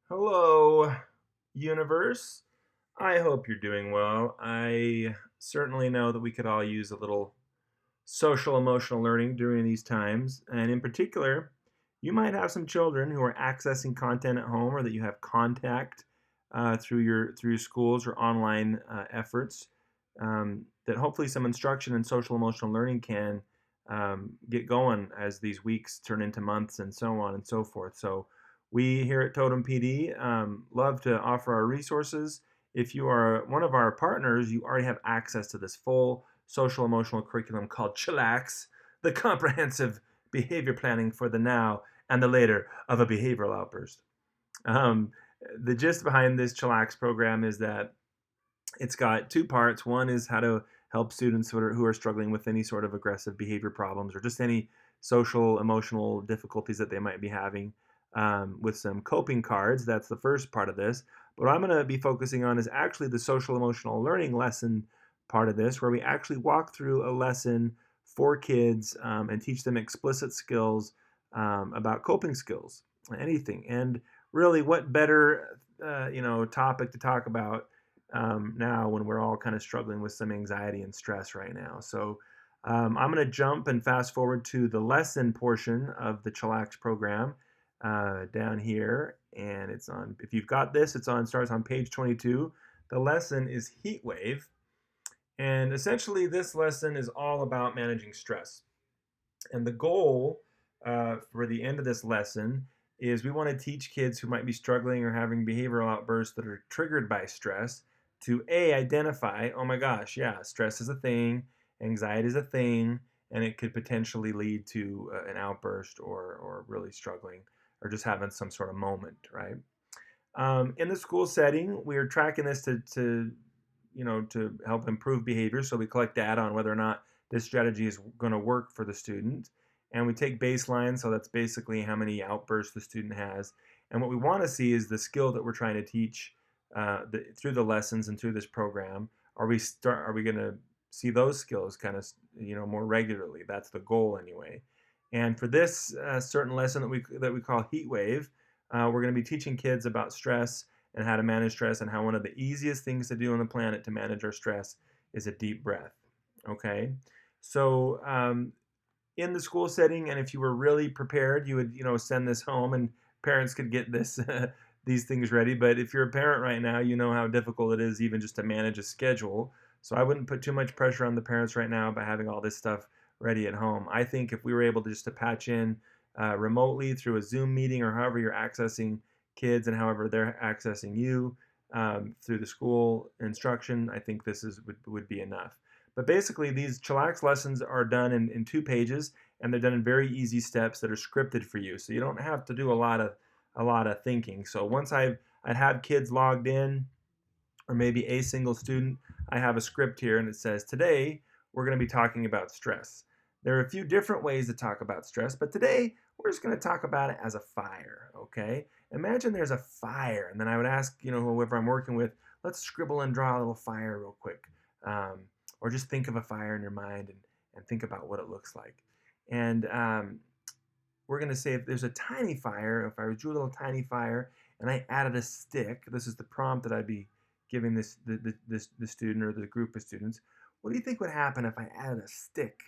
Hello, universe. I hope you're doing well. I certainly know that we could all use a little social emotional learning during these times. And in particular, you might have some children who are accessing content at home or that you have contact through your schools or online efforts that hopefully some instruction in social emotional learning can get going as these weeks turn into months and so on and so forth. So we here at Totem PD love to offer our resources. If you are one of our partners, you already have access to this full social emotional curriculum called Chillax, the comprehensive behavior planning for the now and the later of a behavioral outburst. Um, the gist behind this Chillax program is that it's got two parts. One is how to help students who are struggling with any sort of aggressive behavior problems or just any social, emotional difficulties that they might be having with some coping cards. That's the first part of this. But what I'm going to be focusing on is actually the social, emotional learning lesson part of this, where we actually walk through a lesson for kids and teach them explicit skills about coping skills, anything. And really, what better, topic to talk about now when we're all kind of struggling with some anxiety and stress right now. So I'm going to jump and fast forward to the lesson portion of the Chillax program down here. And it's on, if you've got this, starts on page 22. The lesson is heat wave. And essentially, this lesson is all about managing stress. And the goal for the end of this lesson is we want to teach kids who might be struggling or having behavioral outbursts that are triggered by stress to identify, oh my gosh, yeah, stress is a thing, anxiety is a thing, and it could potentially lead to an outburst or really struggling or just having some sort of moment, right? In the school setting, we are tracking this to help improve behavior. So we collect data on whether or not this strategy is going to work for the student. And we take baseline, so that's basically how many outbursts the student has. And what we want to see is the skill that we're trying to teach through the lessons and through this program. Are we going to see those skills kind of more regularly? That's the goal anyway. And for this certain lesson that we call Heat Wave, we're going to be teaching kids about stress and how to manage stress, and how one of the easiest things to do on the planet to manage our stress is a deep breath. Okay, so in the school setting, and if you were really prepared, you would send this home, and parents could get this these things ready. But if you're a parent right now, you know how difficult it is even just to manage a schedule. So I wouldn't put too much pressure on the parents right now by having all this stuff ready at home. I think if we were able to just to patch in remotely through a Zoom meeting or however you're accessing kids and however they're accessing you through the school instruction, I think this would be enough. But basically, these Chillax lessons are done in 2 pages, and they're done in very easy steps that are scripted for you. So you don't have to do a lot of thinking. So once I'd have kids logged in, or maybe a single student, I have a script here and it says, today we're going to be talking about stress. There are a few different ways to talk about stress, but today we're just going to talk about it as a fire, okay? Imagine there's a fire, and then I would ask, whoever I'm working with, let's scribble and draw a little fire real quick. Or just think of a fire in your mind and think about what it looks like. And we're going to say if there's a tiny fire, if I drew a little tiny fire and I added a stick, this is the prompt that I'd be giving the student or the group of students. What do you think would happen if I added a stick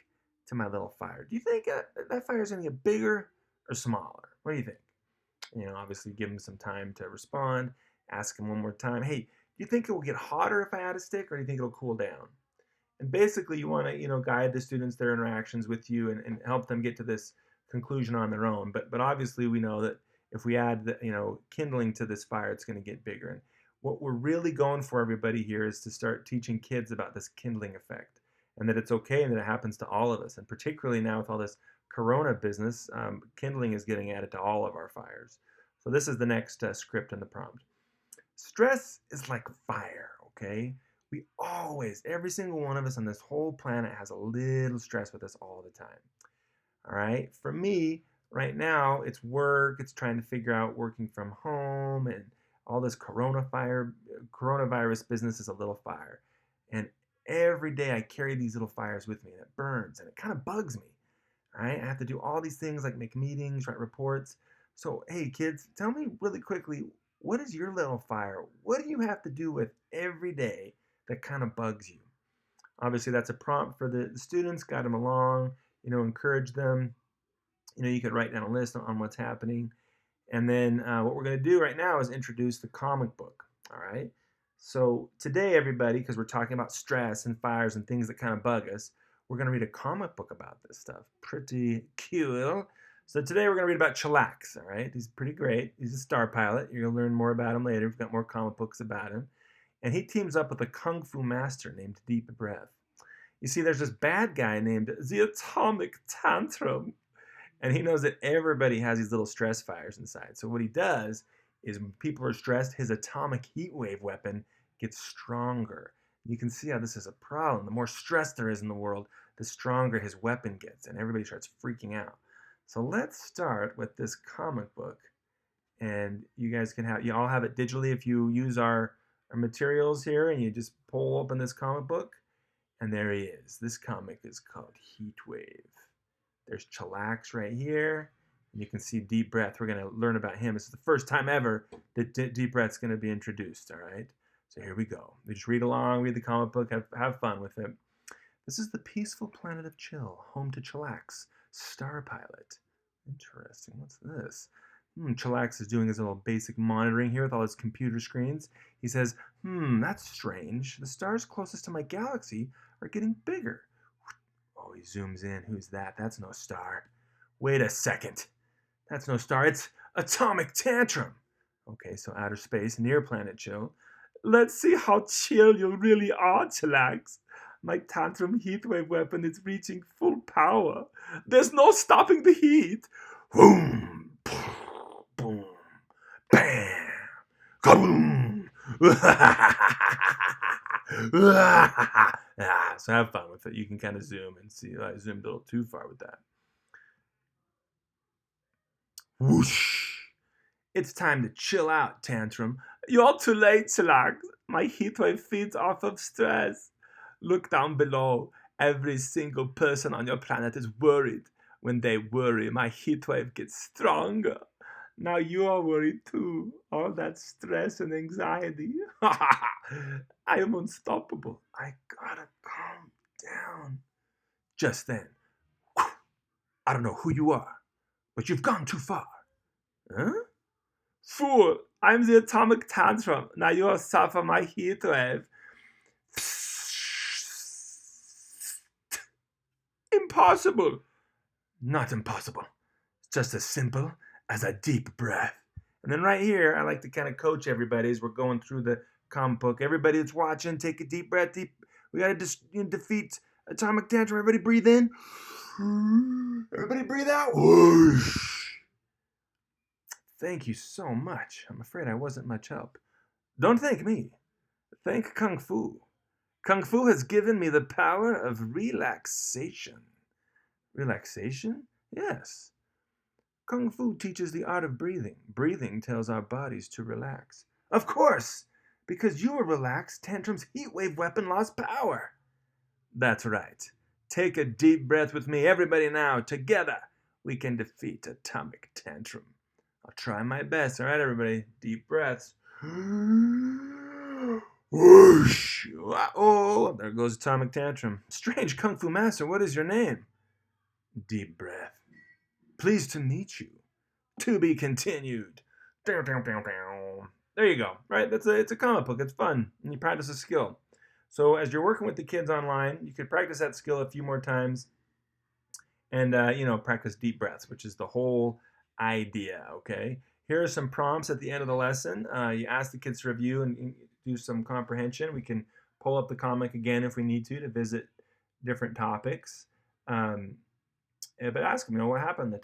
to my little fire? Do you think that fire is going to get bigger or smaller? What do you think? Obviously give them some time to respond. Ask them one more time. Hey, do you think it will get hotter if I add a stick, or do you think it'll cool down? And basically, you want to guide the students, their interactions with you, and help them get to this conclusion on their own. But obviously, we know that if we add kindling to this fire, it's going to get bigger. And what we're really going for, everybody here, is to start teaching kids about this kindling effect, and that it's okay and that it happens to all of us. And particularly now with all this corona business, kindling is getting added to all of our fires. So this is the next script in the prompt. Stress is like fire, okay? We always, every single one of us on this whole planet has a little stress with us all the time. All right? For me, right now, it's work, it's trying to figure out working from home, and all this coronavirus business is a little fire. And every day I carry these little fires with me, and it burns, and it kind of bugs me. All right? I have to do all these things like make meetings, write reports. So, hey, kids, tell me really quickly, What is your little fire? What do you have to do with every day that kind of bugs you? Obviously, that's a prompt for the students, guide them along, encourage them. You could write down a list on what's happening. And then what we're going to do right now is introduce the comic book. All right. So today, everybody, because we're talking about stress and fires and things that kind of bug us, we're going to read a comic book about this stuff. Pretty cool. So today we're going to read about Chillax. All right. He's pretty great. He's a star pilot. You're going to learn more about him later. We've got more comic books about him. And he teams up with a kung fu master named Deep Breath. You see, there's this bad guy named the Atomic Tantrum. And he knows that everybody has these little stress fires inside. So what he does is when people are stressed, his atomic heat wave weapon gets stronger. You can see how this is a problem. The more stress there is in the world, the stronger his weapon gets, and everybody starts freaking out. So let's start with this comic book. And you all have it digitally if you use our materials here, and you just pull open this comic book. And there he is. This comic is called Heatwave. There's Chillax right here. And you can see Deep Breath. We're going to learn about him. This is the first time ever that Deep Breath's going to be introduced, all right? So here we go. We just read along, read the comic book, have fun with it. This is the peaceful planet of Chill, home to Chillax, star pilot. Interesting. What's this? Chillax is doing his little basic monitoring here with all his computer screens. He says, that's strange. The stars closest to my galaxy are getting bigger. Oh, he zooms in. Who's that? That's no star. Wait a second. That's no star. It's Atomic Tantrum. Okay, so outer space, near planet Chill. Let's see how chill you really are, Chillax. My Tantrum heatwave weapon is reaching full power. There's no stopping the heat. Boom, boom, bam, kaboom. So have fun with it. You can kind of zoom and see. I zoomed a little too far with that. Whoosh. It's time to chill out, Tantrum. You're too late, Chillax. My heatwave feeds off of stress. Look down below. Every single person on your planet is worried. When they worry, my heatwave gets stronger. Now you are worried too. All that stress and anxiety. I am unstoppable. I gotta calm down. Just then, I don't know who you are, but you've gone too far. Huh? Fool, I'm the Atomic Tantrum. Now you'll suffer my heatwave. Impossible. Not impossible. It's just as simple as a deep breath. And then right here, I like to kind of coach everybody as we're going through the comic book. Everybody that's watching, take a deep breath. We got to defeat Atomic Tantrum. Everybody breathe in. Everybody breathe out. Whoosh. Thank you so much. I'm afraid I wasn't much help. Don't thank me. Thank Kung Fu. Kung Fu has given me the power of relaxation. Relaxation? Yes. Kung Fu teaches the art of breathing. Breathing tells our bodies to relax. Of course! Because you were relaxed, Tantrum's heatwave weapon lost power. That's right. Take a deep breath with me, everybody now. Together, we can defeat Atomic Tantrum. I'll try my best. All right, everybody. Deep breaths. Whoosh! Oh, there goes Atomic Tantrum. Strange Kung Fu Master, what is your name? Deep breath. Pleased to meet you. To be continued. There you go. Right? It's a comic book. It's fun. And you practice a skill. So as you're working with the kids online, you could practice that skill a few more times. And, practice deep breaths, which is the whole idea, okay? Here are some prompts at the end of the lesson. You ask the kids to review and do some comprehension. We can pull up the comic again if we need to visit different topics. But ask them, what happened in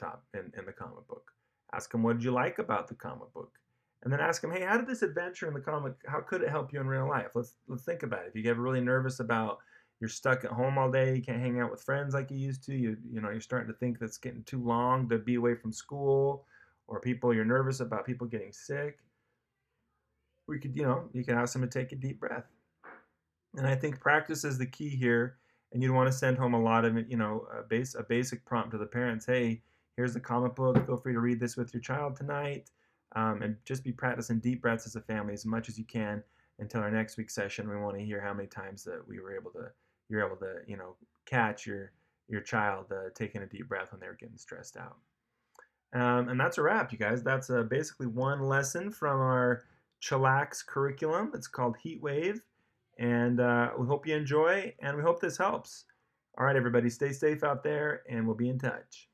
the comic book? Ask them, what did you like about the comic book? And then ask them, hey, how did this adventure in the comic, how could it help you in real life? Let's think about it. If you get really nervous about you're stuck at home all day, you can't hang out with friends like you used to, you're starting to think that's getting too long to be away from school, or you're nervous about people getting sick, you can ask them to take a deep breath. And I think practice is the key here. And you'd want to send home a lot of, a basic prompt to the parents. Hey, here's the comic book. Feel free to read this with your child tonight. and just be practicing deep breaths as a family as much as you can until our next week's session. We want to hear how many times that you're able to, catch your child taking a deep breath when they were getting stressed out. And that's a wrap, you guys. That's basically one lesson from our Chillax curriculum. It's called Heat Wave. And we hope you enjoy, and we hope this helps. All right, everybody, stay safe out there, and we'll be in touch.